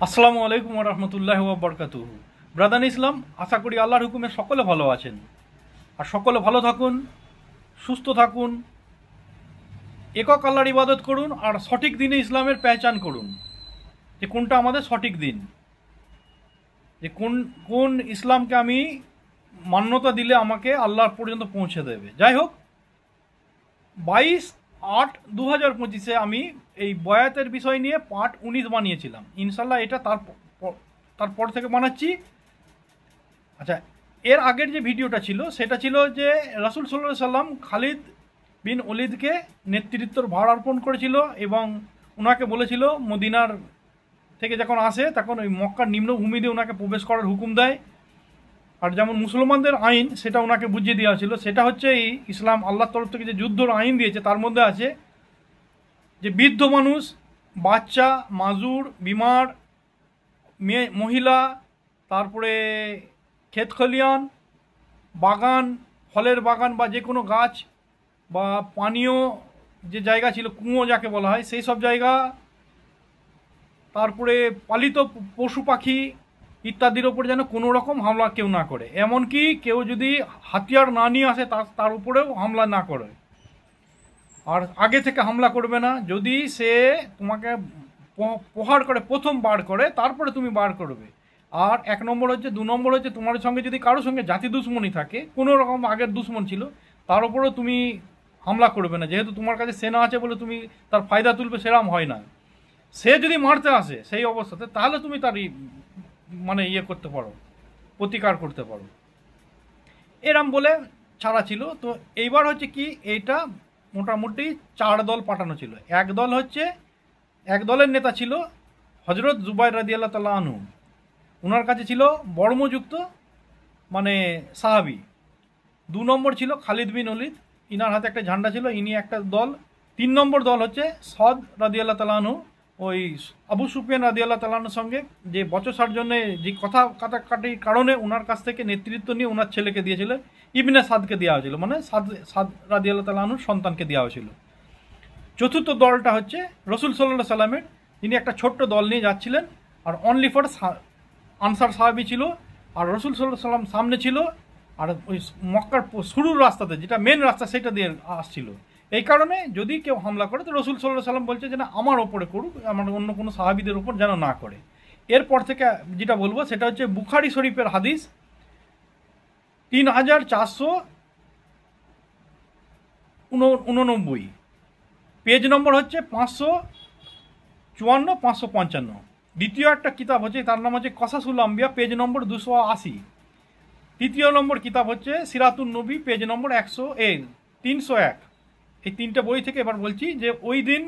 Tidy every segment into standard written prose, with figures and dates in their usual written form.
আসসালামু আলাইকুম ওয়া রাহমাতুল্লাহি ওয়া বারাকাতুহু। ব্রাদার ইসলাম, আশা করি আল্লাহর হুকুমে সকলে ভালো আছেন। আর সকলে ভালো থাকুন, সুস্থ থাকুন, একক আল্লাহর ইবাদত করুন আর সঠিক দিনে ইসলামের পেহচান করুন যে কোনটা আমাদের সঠিক দিন, যে কোন কোন ইসলামকে আমি মান্যতা দিলে আমাকে আল্লাহর পর্যন্ত পৌঁছে দেবে। যাই হোক, 22/8/2025 আমি এই বয়াতের বিষয় নিয়ে পার্ট 19 বানিয়েছিলাম। ইনশাল্লাহ এটা তারপর থেকে বানাচ্ছি। আচ্ছা, এর আগের যে ভিডিওটা ছিল সেটা ছিল যে রাসূল সাল্লাল্লাহু আলাইহি সাল্লাম খালিদ বিন ওলীদকে নেতৃত্বর ভার অর্পণ করেছিল এবং ওনাকে বলেছিল মদিনার থেকে যখন আসে তখন ওই মক্কার নিম্নভূমি দিয়ে ওনাকে প্রবেশ করার হুকুম দেয়। আর যেমন মুসলমানদের আইন সেটা ওনাকে বুঝিয়ে দেওয়া ছিল। সেটা হচ্ছে এই ইসলাম আল্লাহর তরফ থেকে যে যুদ্ধর আইন দিয়েছে তার মধ্যে আছে যে বৃদ্ধ মানুষ, বাচ্চা, মাজুর, বিমার, মেয়ে, মহিলা, তারপরে ক্ষেত খলিয়ান, বাগান, ফলের বাগান বা যে কোনো গাছ বা পানীয় যে জায়গা ছিল, কুঁয়ো যাকে বলা হয়, সেই সব জায়গা, তারপরে পালিত পশু পাখি ইত্যাদির ওপর যেন কোনো রকম হামলা কেউ না করে। এমনকি কেউ যদি হাতিয়ার না নিয়ে আসে তার উপরেও হামলা না করে। আর আগে থেকে হামলা করবে না। যদি সে তোমাকে প্রহার করে, প্রথম বার করে, তারপরে তুমি বার করবে। আর 1 নম্বর হচ্ছে, 2 নম্বর হচ্ছে তোমার সঙ্গে যদি কারোর সঙ্গে জাতি দুশ্মনী থাকে, কোনো রকম আগের দুশ্মন ছিল, তার উপরেও তুমি হামলা করবে না। যেহেতু তোমার কাছে সেনা আছে বলে তুমি তার ফায়দা তুলবে, সেরাম হয় না। সে যদি মারতে আসে সেই অবস্থাতে, তাহলে তুমি তার মানে ইয়ে করতে পারো, প্রতিকার করতে পারো। এরম বলে ছাড়া ছিল। তো এইবার হচ্ছে কি, এইটা মোটামুটি 4 দল পাঠানো ছিল। এক দলের নেতা ছিল হজরত জুবাইর রাদিয়াল্লাহু তাআলা আনহু। ওনার কাছে ছিল বর্মযুক্ত মানে সাহাবি। 2 নম্বর ছিল খালিদ বিন ওলীদ, ইনার হাতে একটা ঝান্ডা ছিল, ইনি একটা দল। 3 নম্বর দল হচ্ছে সদ রাদিয়াল্লাহু তাআলা আনহু, ওই আবু সুফিয়ান রাদিয়াল্লাহু তাআলা আনহুর সঙ্গে যে বচসার জন্য যে কথা কাটাকাটির কারণে ওনার কাছ থেকে নেতৃত্ব নিয়ে ওনার ছেলেকে দিয়েছিল, ইবনে সাদকে দেওয়া হয়েছিল, মানে সাদ রাদিয়াল্লাহু তাআলা আনহুর সন্তানকে দেওয়া হয়েছিল। চতুর্থ দলটা হচ্ছে রসুল সাল্লাল্লাহু আলাইহি সাল্লামের, তিনি একটা ছোট্ট দল নিয়ে যাচ্ছিলেন আর অনলি ফর আনসার সাহাবি ছিল। আর রসুল সাল্লাল্লাহু আলাইহি সাল্লাম সামনে ছিল, আর ওই মক্কার শুরুর রাস্তাতে, যেটা মেন রাস্তা, সেটা দিয়ে আসছিল। এই কারণে যদি কেউ হামলা করে তো রসুল সাল্লাল্লাহু আলাইহি সাল্লাম বলছে যে না, আমার ওপরে করুক, আমার অন্য কোনো সাহাবিদের ওপর যেন না করে। এরপর থেকে যেটা বলবো সেটা হচ্ছে বুখারী শরীফের হাদিস 3489, পেজ নম্বর হচ্ছে 554, 555। দ্বিতীয় একটা কিতাব হচ্ছে, তার নাম হচ্ছে কসাসুল আম্বিয়া, পেজ নম্বর 280। তৃতীয় নম্বর কিতাব হচ্ছে সিরাতুন নবী, পেজ নম্বর 301। এই 3টে বই থেকে এবার বলছি যে ওই দিন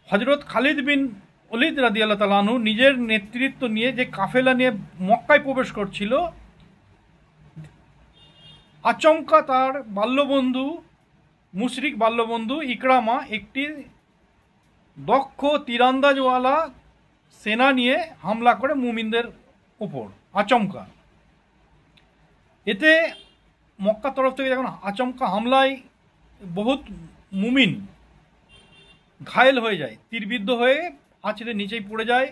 হজরত খালিদ বিন ওলীদ রাদিয়াল্লাহু তাআলা আনহু নিজের নেতৃত্ব নিয়ে যে কাফেলা নিয়ে মক্কায় প্রবেশ করছিল, আচমকা তার বাল্যবন্ধু, মুশরিক বাল্যবন্ধু ইকরামা একটি দক্ষ তীরান্দাজওয়ালা সেনা নিয়ে হামলা করে মুমিনদের উপর আচমকা। এতে মক্কার তরফ থেকে যখন আচমকা হামলায় বহুত মুমিন ঘায়েল হয়ে যায়, তীরবিদ্ধ হয়ে আছড়ে নিচেই পড়ে যায়,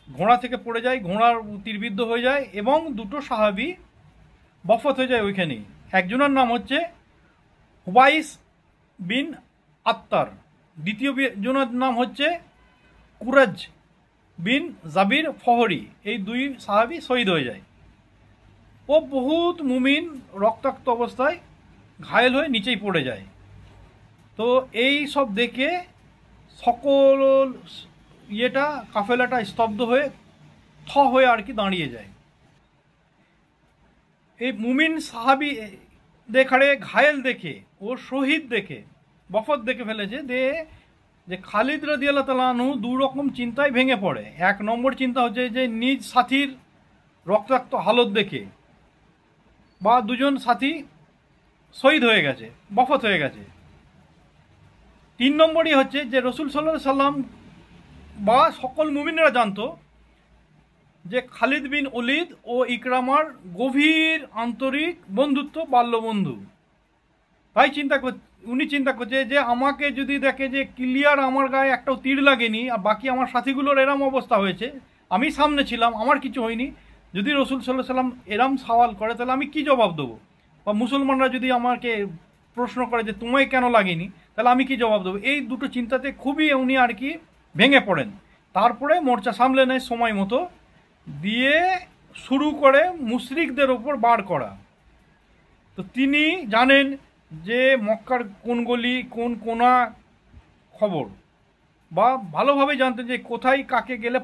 ঘোড়া থেকে পড়ে যায়, ঘোড়ার তীরবিদ্ধ হয়ে যায় এবং 2টো সাহাবি বফত হয়ে যায় ওইখানেই। একজনের নাম হচ্ছে হুবাইস বিন আত্তার, দ্বিতীয় জনের নাম হচ্ছে কুরাজ বিন জাবির ফহরি। এই 2 সাহাবি শহীদ হয়ে যায় ও বহুত মুমিন রক্তাক্ত অবস্থায় ঘায়েল হয়ে নিচেই পড়ে যায়। তো এই সব দেখে সকল ইয়েটা, কাফেলাটা স্তব্ধ হয়ে হয়ে আর কি দাঁড়িয়ে যায়। এই মুমিন সাহাবি দেখারে ঘায়েল দেখে ও শহীদ দেখে, বফত দেখে ফেলেছে যে খালিদ রাদিয়াল্লাহু তাআলা আনহু 2 রকম চিন্তায় ভেঙে পড়ে। 1 নম্বর চিন্তা হচ্ছে যে নিজ সাথীর রক্তাক্ত হালত দেখে, বা 2জন সাথী শহীদ হয়ে গেছে, বফত হয়ে গেছে। 3 নম্বরই হচ্ছে যে রসুল সাল্লাল্লাহু আলাইহি সাল্লাম বা সকল মুমিনরা জানতো যে খালিদ বিন ওলীদ ও ইকরামার গভীর আন্তরিক বন্ধুত্ব, বাল্যবন্ধু। তাই চিন্তা উনি চিন্তা করছে যে আমাকে যদি দেখে যে ক্লিয়ার আমার গায়ে একটাও তীর লাগেনি আর বাকি আমার সাথীগুলোর এরম অবস্থা হয়েছে, আমি সামনে ছিলাম, আমার কিছু হয়নি, যদি রসুল সাল্লাহ সাল্লাম এরম সওয়াল করে তাহলে আমি কি জবাব দেবো? বা মুসলমানরা যদি আমাকে প্রশ্ন করে যে তোমায় কেন লাগেনি, তাহলে আমি কি জবাব দেবো? এই দুটো চিন্তাতে খুবই উনি আর কি ভেঙে পড়েন। তারপরে মোর্চা সামলে নেয় সময় মতো, দিয়ে শুরু করে মুশরিকদের ওপর বার করা। তো তিনি জানেন যে মক্কার কোন গলি কোন কোনা খবর, বা ভালোভাবে জানতেন যে কোথায় কাকে গেলে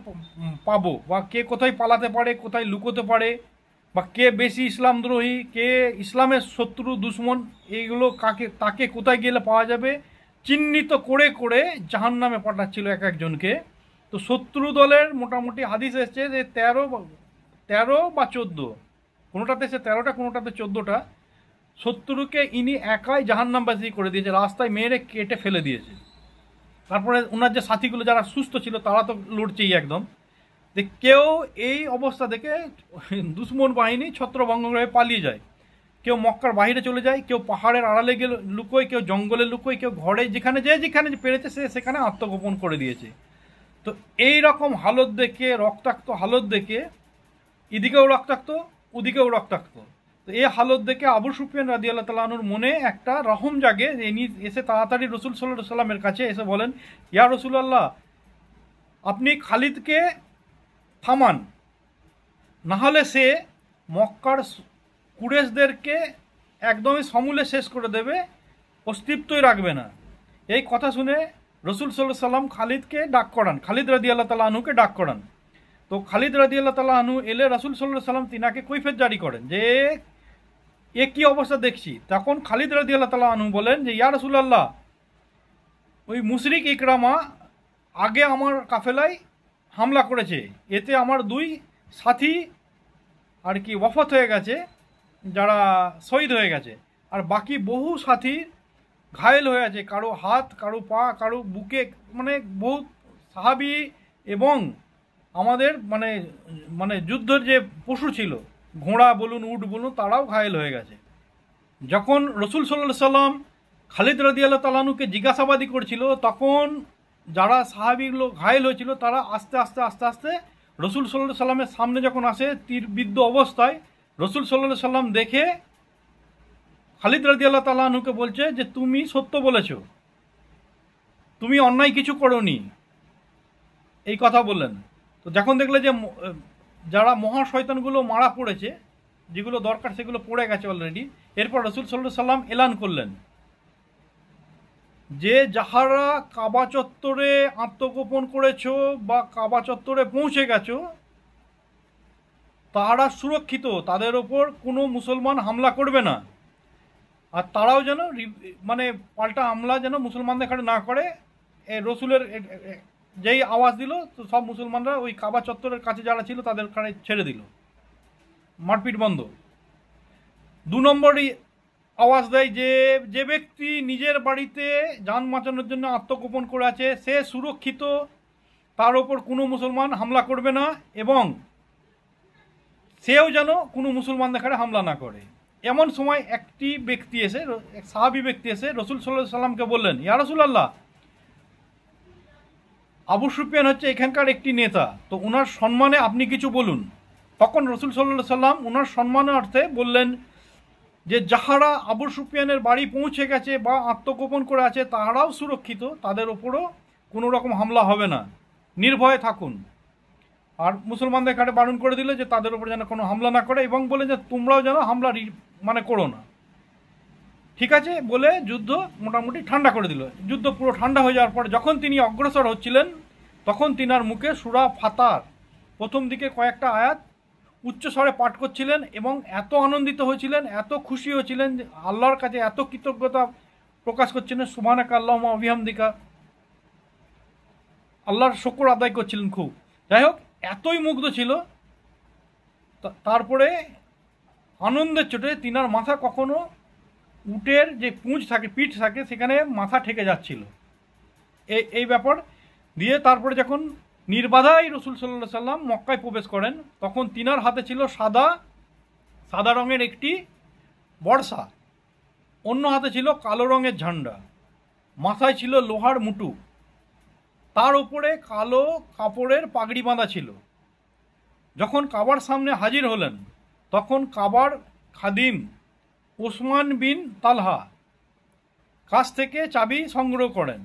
পাবো, বা কে কোথায় পালাতে পারে, কোথায় লুকোতে পারে, বা কে বেশি ইসলামদ্রোহী, কে ইসলামের শত্রু দুশ্মন, এইগুলো তাকে কোথায় গেলে পাওয়া যাবে চিহ্নিত করে করে জাহান্নামে পাঠাচ্ছিল এক একজনকে। তো শত্রু দলের মোটামুটি হাদিস এসছে যে 13 বা 14, কোনোটাতে এসে 13টা, কোনোটাতে 14টা শত্রুকে ইনি একাই জাহান্নামবাসী করে দিয়েছে, রাস্তায় মেরে কেটে ফেলে দিয়েছে। তারপরে ওনার যে সাথীগুলো যারা সুস্থ ছিল তারা তো লড়ছেই একদম। যে কেউ এই অবস্থা দেখে দুশ্মন বাহিনী ছত্রভঙ্গ হয়ে পালিয়ে যায়, কেউ মক্কার বাইরে চলে যায়, কেউ পাহাড়ের আড়ালে গেলে লুকোয়, কেউ জঙ্গলে লুকোয়, কেউ ঘরে যেখানে পেরেছে সেখানে আত্মগোপন করে দিয়েছে। তো এই রকম হালত দেখে, রক্তাক্ত হালত দেখে, এদিকেও রক্তাক্ত ওদিকেও রক্তাক্ত, তো এই হালত দেখে আবু সুফিয়ান রাদিয়াল্লাহু তাআলা আনহুর মনে একটা রহম জাগে। ইনি এসে তাড়াতাড়ি রসুল সাল্লাল্লাহু আলাইহি সাল্লামের কাছে এসে বলেন, ইয়া রাসূলুল্লাহ, আপনি খালিদকে থামান, নাহলে সে মক্কার কুরেশদেরকে একদমই সমূলে শেষ করে দেবে, অস্তিত্বই রাখবে না। এই কথা শুনে রসুল সাল্লাল্লাহু আলাইহি সাল্লাম খালিদকে ডাক করান, খালিদ রাদিয়াল্লাহু তাআলা আনহুকে ডাক করান। তো খালিদ রাদিয়াল্লাহু তাআলা আনহু এলে রাসূল সাল্লাল্লাহু আলাইহি সাল্লাম তিনাকে কৈফিয়ত জারি করেন যে এ কী অবস্থা দেখছি। তখন খালিদ রাদিয়াল্লাহু তাআলা আনহু বলেন যে ইয়া রাসূলুল্লাহ, ওই মুশরিক ইকরামা আগে আমার কাফেলায় হামলা করেছে, এতে আমার 2 সাথী আর কি ওয়াফাত হয়ে গেছে, যারা শহীদ হয়ে গেছে, আর বাকি বহু সাথী ঘায়েল হয়ে আছে, কারো হাত, কারো পা, কারো বুকে, মানে বহু সাহাবী এবং আমাদের মানে যুদ্ধের যে পশু ছিল, ঘোড়া বলুন উট বলুন, তারাও ঘায়েল হয়ে গেছে। যখন রসুল সাল্লাল্লাহু আলাইহি সাল্লাম খালিদ রাদিয়াল্লাহু তাআলা আনহুকে জিজ্ঞাসাবাদি করছিল, তখন যারা সাহাবীগুলো ঘায়েল হয়েছিল তারা আস্তে আস্তে আস্তে আস্তে রসুল সাল্লাল্লাহু আলাইহি সাল্লামের সামনে যখন আসে তীরবিদ্ধ অবস্থায়, রসুল সাল্লাল্লাহু আলাইহি সাল্লাম দেখে খালিদ রাদিয়াল্লাহু তাআলা আনহুকে বলছে যে তুমি সত্য বলেছো, তুমি অন্যায় কিছু করোনি, এই কথা বললেন। তো যখন দেখলে যে যারা মহা শয়তানগুলো মারা পড়েছে, যেগুলো দরকার সেগুলো পড়ে গেছে অলরেডি, এরপর রসুল সাল্লাল্লাহু আলাইহি সাল্লাম এলান করলেন যে যাহারা কাবা চত্বরে আত্মগোপন করেছো বা কাবা চত্বরে পৌঁছে গেছো তাহারা সুরক্ষিত, তাদের ওপর কোনো মুসলমান হামলা করবে না, আর তারাও যেন মানে পাল্টা হামলা যেন মুসলমানদের এখানে না করে। রসুলের যেই আওয়াজ দিল তো সব মুসলমানরা ওই কাবা চত্বরের কাছে যারা ছিল তাদের কাছে ছেড়ে দিল, মারপিট বন্ধ। 2 নম্বরই আওয়াজ দেয় যে যে ব্যক্তি নিজের বাড়িতে যান বাঁচানোর জন্য আত্মগোপন করে আছে সে সুরক্ষিত, তার ওপর কোনো মুসলমান হামলা করবে না, এবং সেও যেন কোনো মুসলমান দেখারে হামলা না করে। এমন সময় একটি ব্যক্তি এসে, এক সাহাবী ব্যক্তি এসে রসুল সাল্লাল্লাহু আলাইহি সাল্লামকে বললেন, ইয়া রাসূলুল্লাহ, আবু সুফিয়ান হচ্ছে এখানকার একটি নেতা, তো ওনার সম্মানে আপনি কিছু বলুন। তখন রসুল সাল্লাল্লাহু আলাইহি সাল্লাম ওনার সম্মানের অর্থে বললেন যে যাহারা আবু সুফিয়ানের বাড়ি পৌঁছে গেছে বা আত্মগোপন করে আছে তাহারাও সুরক্ষিত, তাদের ওপরও কোনো রকম হামলা হবে না, নির্ভয়ে থাকুন। আর মুসলমানদের কাছে বারণ করে দিল যে তাদের উপর যেন কোনো হামলা না করে, এবং বলে যে তোমরাও যেন হামলা করো না। ঠিক আছে বলে যুদ্ধ মোটামুটি ঠান্ডা করে দিল। যুদ্ধ পুরো ঠান্ডা হয়ে যাওয়ার পর যখন তিনি অগ্রসর হচ্ছিলেন, তখন তিনার মুখে সূরা ফাতার প্রথম দিকে কয়েকটা আয়াত উচ্চস্বরে পাঠ করছিলেন, এবং এত আনন্দিত হয়েছিলেন, এত খুশি হয়েছিলেন, আল্লাহর কাছে এত কৃতজ্ঞতা প্রকাশ করছিলেন, সুবহানাকা আল্লাহুম্মা ওয়া বিহামদিকা, আল্লাহর শুকর আদায় করছিলেন খুব। যাই হোক, এতই মুগ্ধ ছিল। তারপরে আনন্দের চোটে তিনার মাথা কখনো উটের যে পুঁজ থাকে, পিঠ থাকে, সেখানে মাথা ঠেকে যাচ্ছিল, এই ব্যাপার দিয়ে তারপরে যখন নির্বাধাই রসুল সাল্লাল্লাহু আলাইহি সাল্লাম মক্কায় প্রবেশ করেন, তখন তিনার হাতে ছিল সাদা রঙের একটি বর্ষা। অন্য হাতে ছিল কালো রঙের ঝান্ডা, মাথায় ছিল লোহার মুটু, তার ওপরে কালো কাপড়ের পাগড়ি বাঁধা ছিল। যখন কাবার সামনে হাজির হলেন তখন কাবার খাদিম ওসমান বিন তালহা কাছ থেকে চাবি সংগ্রহ করেন,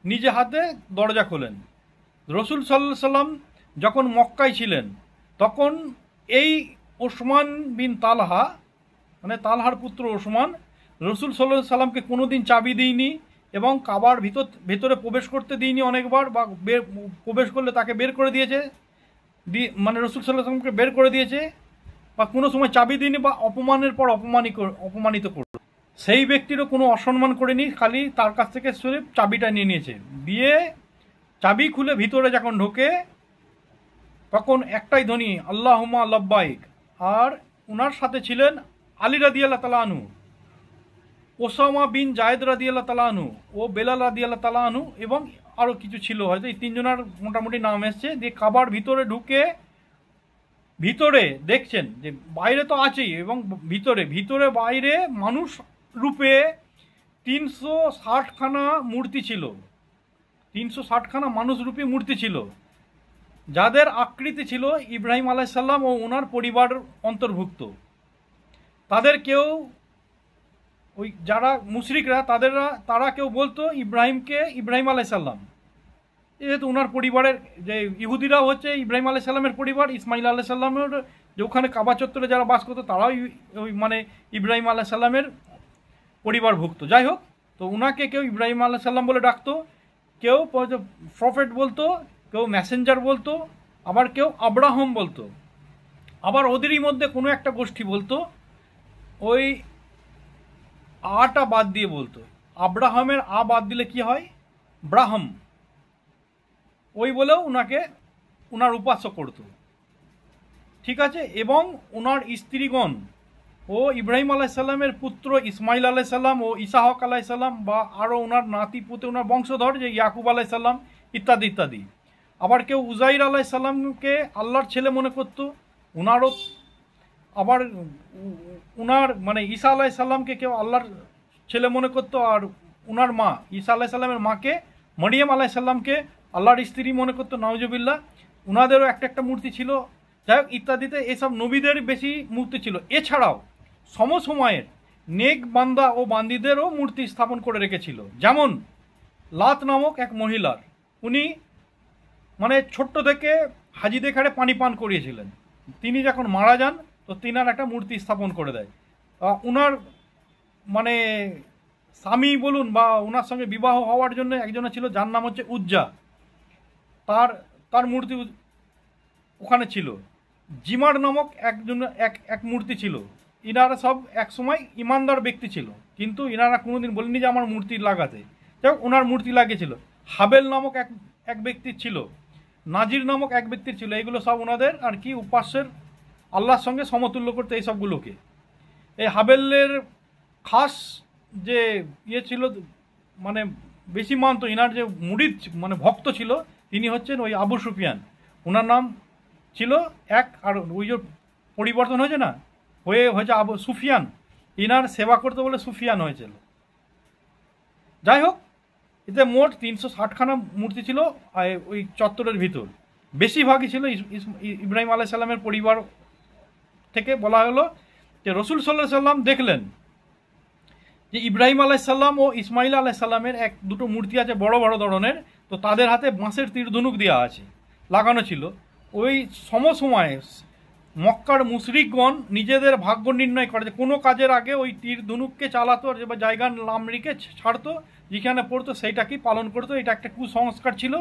নিজে হাতে দরজা খোলেন। রসুল সাল্লাল্লাহু সাল্লাম যখন মক্কায় ছিলেন তখন এই ওসমান বিন তালহা, মানে তালহার পুত্র ওসমান, রসুল সাল্লাল্লাহু সাল্লামকে কোনোদিন চাবি দিইনি এবং কাবার ভেতরে প্রবেশ করতে দিইনি অনেকবার, বা প্রবেশ করলে তাকে বের করে দিয়েছে, মানে রসুল সাল্লাল্লাহু সাল্লামকে বের করে দিয়েছে, বা কোনো সময় চাবি দিইনি, বা অপমানের পর অপমানিত করল। সেই ব্যক্তিরও কোনো অসম্মান করেনি, খালি তার কাছ থেকে সির্ফ চাবিটা নিয়ে নিয়েছে। দিয়ে চাবি খুলে ভিতরে যখন ঢোকে তখন একটাই ধ্বনি, আল্লাহুম্মা লাব্বাইক। আর ওনার সাথে ছিলেন আলী রাদিয়াল্লাহু তাআলা আনহু, ওসামা বিন জায়েদ রাদিয়াল্লাহু তাআলা আনহু ও বেলাল রাদিয়াল্লাহু তাআলা আনহু, এবং আরও কিছু ছিল, হয়তো এই তিনজনের মোটামুটি নাম এসছে। দিয়ে কাবার ভিতরে ঢুকে ভিতরে দেখছেন যে বাইরে তো আছেই, এবং ভিতরে বাইরে মানুষ রূপে 360খানা মূর্তি ছিল, 360খানা মানুষরূপী মূর্তি ছিল, যাদের আকৃতি ছিল ইব্রাহিম আলাইহিস সালাম ও ওনার পরিবার অন্তর্ভুক্ত। তাদের কেউ, ওই যারা মুশরিকরা তারা কেউ বলতো ইব্রাহিমকে ইব্রাহিম আলাইহিস সালাম, যেহেতু ওনার পরিবারের, যে ইহুদিরাও হচ্ছে ইব্রাহিম আলাইহিস সালামের পরিবার, ইসমাইল আলাইহিস সালামের যে ওখানে কাবা চত্বরে যারা বাস করতো তারাও ওই মানে ইব্রাহিম আলাইহিস সালামের পরিবারভুক্ত। যাই হোক, তো ওনাকে কেউ ইব্রাহিম আলাইহিস সালাম বলে ডাকতো, কেউ প্রফেট বলতো, কেউ মেসেঞ্জার বলতো, আবার কেউ আব্রাহাম বলতো, আবার ওদেরই মধ্যে কোনো একটা গোষ্ঠী বলতো ওই আটা বাদ দিয়ে বলতো, আব্রাহামের আ বাদ দিলে কি হয়, ব্রাহ্ম, ওই বলেও ওনাকে ওনার উপাস্য করতো। ঠিক আছে, এবং ওনার স্ত্রীগণ ও ইব্রাহিম আলাইহিস সালামের পুত্র ইসমাইল আলাইহিস সালাম ও ইসাহক আলাইহিস সালাম, বা আরও ওনার নাতি পুতে ওনার বংশধর যে ইয়াকুব আলাইহিস সালাম ইত্যাদি ইত্যাদি। আবার কেউ উজাইর আলাইহিস সালামকে আল্লাহর ছেলে মনে করতো, ওনারও আবার ওনার মানে ঈসা আলাইহিস সালামকে কেউ আল্লাহর ছেলে মনে করতো, আর ওনার মা ঈসা আলাইহিস সালামের মাকে মরিয়ম আলাইহিস সালামকে আল্লাহর স্ত্রী মনে করতো, নাউজুবিল্লাহ। ওনাদেরও একটা মূর্তি ছিল। যাই হোক, ইত্যাদিতে এসব নবীদের বেশি মূর্তি ছিল। এছাড়াও সমসময়ের নেক বান্দা ও বান্দিদেরও মূর্তি স্থাপন করে রেখেছিল। যেমন লাত নামক এক মহিলার, উনি মানে ছোট্ট থেকে হাজিদের ঘাড়ে পানি পান করিয়েছিলেন। তিনি যখন মারা যান তো তিনার একটা মূর্তি স্থাপন করে দেয়। উনার মানে স্বামী বলুন বা ওনার সঙ্গে বিবাহ হওয়ার জন্য একজনের ছিল, যার নাম হচ্ছে উজ্জা, তার মূর্তি ওখানে ছিল। জিমার নামক এক মূর্তি ছিল। ইনারা সব এক সময় ইমানদার ব্যক্তি ছিল, কিন্তু ইনারা কোনোদিন বলেনি যে আমার মূর্তি লাগাতে। যাই হোক, ওনার মূর্তি লাগিয়েছিল। হাবেল নামক এক ব্যক্তির ছিল, নাজির নামক এক ব্যক্তির ছিল। এগুলো সব ওনাদের আর কি উপাস্যের, আল্লাহর সঙ্গে সমতুল্য করতে এই সবগুলোকে। এই হাবেলের খাস যে ছিল, মানে বেশি মানত, ইনার যে মুরিদ মানে ভক্ত ছিল, তিনি হচ্ছেন ওই আবু সুফিয়ান। ওনার নাম ছিল এক, আর ওই যে পরিবর্তন হয়েছে না, হয়েছে আবু সুফিয়ান, ইনার সেবা করতে বলে সুফিয়ান হয়েছিল। যাই হোক, এতে মোট 360খানা মূর্তি ছিল ওই চত্বরের ভিতর। বেশিরভাগই ছিল ইব্রাহিম আলাইহিস সালামের পরিবার থেকে। বলা হলো যে রসুল সাল্লাল্লাহু আলাইহি সাল্লাম দেখলেন যে ইব্রাহিম আলাইহিস সালাম ও ইসমাইল আলাইহিস সালামের দুটো মূর্তি আছে বড় বড় ধরনের, তো তাদের হাতে বাঁশের তীর ধনুক দেওয়া আছে, লাগানো ছিল। ওই সমসময়ে মক্কার মুশরিকগণ নিজেদের ভাগ্য নির্ণয় করে যে কোনো কাজের আগে ওই তীর ধনুককে চালাতো, বা জায়গার নাম লিখে ছাড়তো, যেখানে পড়তো সেইটাকেই পালন করতো। এটা একটা কুসংস্কার ছিল।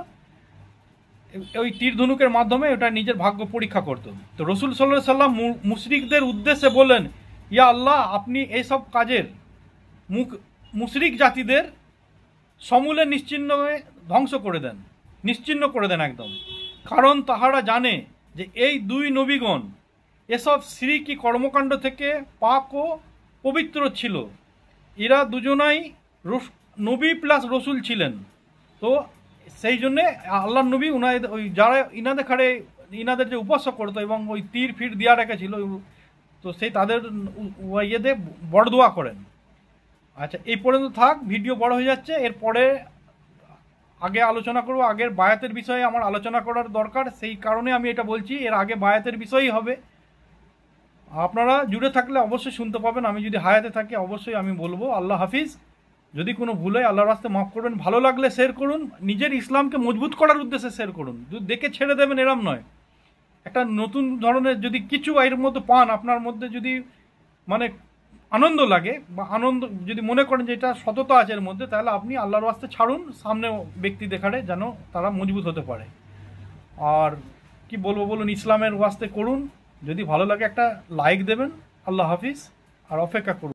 ওই তীর ধনুকের মাধ্যমে ওটা নিজের ভাগ্য পরীক্ষা করতো। তো রসুল সাল্লাল্লাহু আলাইহি সাল্লাম মুশরিকদের উদ্দেশ্যে বললেন, ইয়া আল্লাহ, আপনি এইসব কাজের মুশরিক জাতিদের সমূলে নিশ্চিহ্ন করে দেন একদম। কারণ তাহারা জানে যে এই দুই নবীগণ এসব শিরকি কর্মকাণ্ড থেকে পাক ও পবিত্র ছিল। এরা দুজনাই নবী প্লাস রসুল ছিলেন। তো সেই জন্যে আল্লাহর নবী ওই যারা ইনাদের ঘাড়ে ইনাদের যে উপাস্য করতো এবং ওই তীর ফির দেওয়া রেখেছিল, তো সেই তাদের ইয়েতে বড়দোয়া করেন। আচ্ছা, এই পর্যন্ত থাক, ভিডিও বড় হয়ে যাচ্ছে। এরপরে আগে আলোচনা করব, আগের বায়াতের বিষয়ে আমার আলোচনা করার দরকার, সেই কারণে আমি এটা বলছি। এর আগে বায়াতের বিষয়ই হবে, আপনারা জুড়ে থাকলে অবশ্যই শুনতে পাবেন। আমি যদি হায়াতে থাকি অবশ্যই আমি বলবো। আল্লাহ হাফিজ। যদি কোনো ভুল হয় আল্লাহর রাস্তায় মাফ করবেন। ভালো লাগলে শেয়ার করুন, নিজের ইসলামকে মজবুত করার উদ্দেশ্যে শেয়ার করুন, দেখে ছেড়ে দেবেন এরম নয়। একটা নতুন ধরনের যদি কিছু এর মধ্যে পান, আপনার মধ্যে যদি মানে আনন্দ লাগে বা আনন্দ যদি মনে করেন যে এটা সততা আছে এর মধ্যে, তাহলে আপনি আল্লাহর রাস্তায় ছাড়ুন, সামনে ব্যক্তি দেখারে যেন তারা মজবুত হতে পারে। আর কি বলবো বলুন, ইসলামের ওয়াস্তে করুন। যদি ভালো লাগে একটা লাইক দেবেন। আল্লাহ হাফিজ। আর অপেক্ষা করুন।